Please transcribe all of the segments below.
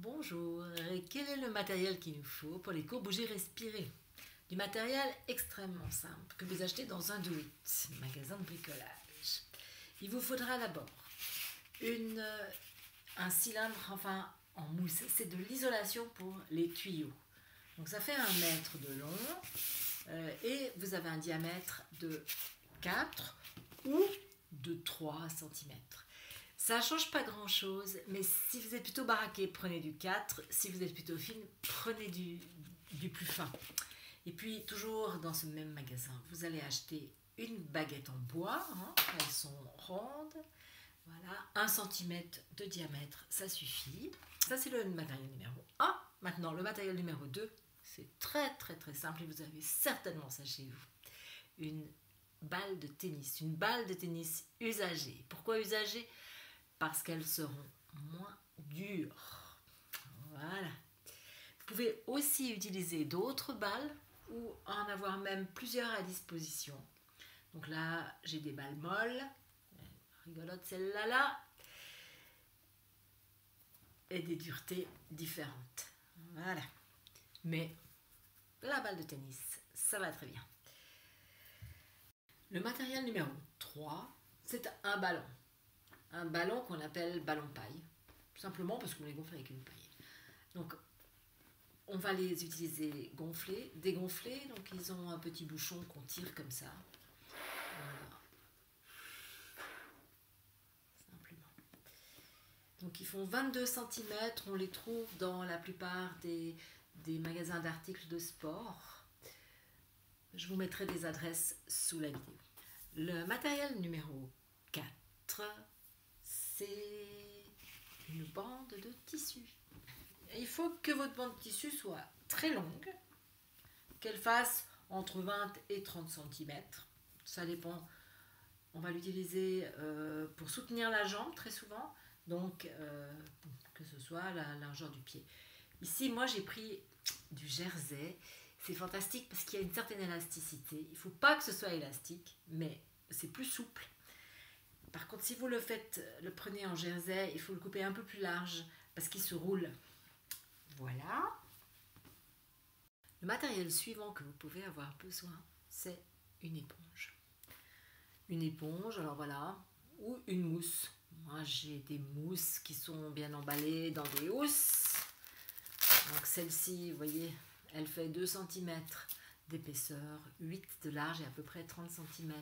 Bonjour, quel est le matériel qu'il nous faut pour les cours Bouger Respirer? Du matériel extrêmement simple que vous achetez dans un Do It, magasin de bricolage. Il vous faudra d'abord un cylindre en mousse, c'est de l'isolation pour les tuyaux. Donc ça fait 1 mètre de long et vous avez un diamètre de 4 ou de 3 cm. Ça ne change pas grand chose, mais si vous êtes plutôt baraqué, prenez du 4. Si vous êtes plutôt fine, prenez du plus fin. Et puis, toujours dans ce même magasin, vous allez acheter une baguette en bois. Elles sont rondes. Voilà, 1 cm de diamètre, ça suffit. Ça, c'est le matériel numéro 1. Maintenant, le matériel numéro 2, c'est très simple et vous avez certainement ça chez vous. Une balle de tennis usagée. Pourquoi usagée? Parce qu'elles seront moins dures. Voilà. Vous pouvez aussi utiliser d'autres balles ou en avoir même plusieurs à disposition. Donc là, j'ai des balles molles, rigolote celle-là, là, et des duretés différentes. Voilà. Mais la balle de tennis, ça va très bien. Le matériel numéro 3, c'est un ballon. Un ballon qu'on appelle ballon paille, tout simplement parce qu'on les gonfle avec une paille. Donc, on va les utiliser gonflés, dégonflés, donc ils ont un petit bouchon qu'on tire comme ça. Voilà. Simplement. Donc, ils font 22 cm, on les trouve dans la plupart des magasins d'articles de sport. Je vous mettrai des adresses sous la vidéo. Le matériel numéro 4, c'est une bande de tissu. Il faut que votre bande de tissu soit très longue, qu'elle fasse entre 20 et 30 cm. Ça dépend. On va l'utiliser pour soutenir la jambe très souvent, donc que ce soit la largeur du pied. Ici, moi, j'ai pris du jersey. C'est fantastique parce qu'il y a une certaine élasticité. Il ne faut pas que ce soit élastique, mais c'est plus souple. Par contre, si vous le prenez en jersey, il faut le couper un peu plus large parce qu'il se roule. Voilà. Le matériel suivant que vous pouvez avoir besoin, c'est une éponge. Une éponge, alors voilà, ou une mousse. Moi, j'ai des mousses qui sont bien emballées dans des housses. Donc celle-ci, vous voyez, elle fait 2 cm d'épaisseur, 8 de large et à peu près 30 cm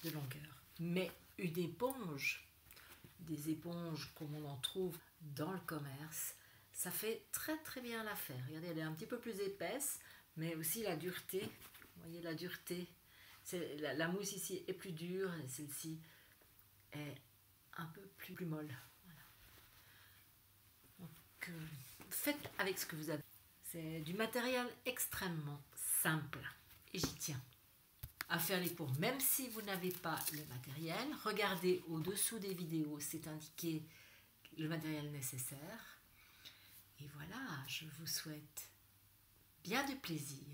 de longueur. Mais une éponge, des éponges comme on en trouve dans le commerce, ça fait très bien l'affaire. Regardez, elle est un petit peu plus épaisse, mais aussi la dureté. Vous voyez la dureté. La mousse ici est plus dure et celle-ci est un peu plus molle. Voilà. Donc, faites avec ce que vous avez. C'est du matériel extrêmement simple et j'y tiens à faire les cours. Même si vous n'avez pas le matériel, regardez au-dessous des vidéos, c'est indiqué le matériel nécessaire. Et voilà, je vous souhaite bien du plaisir.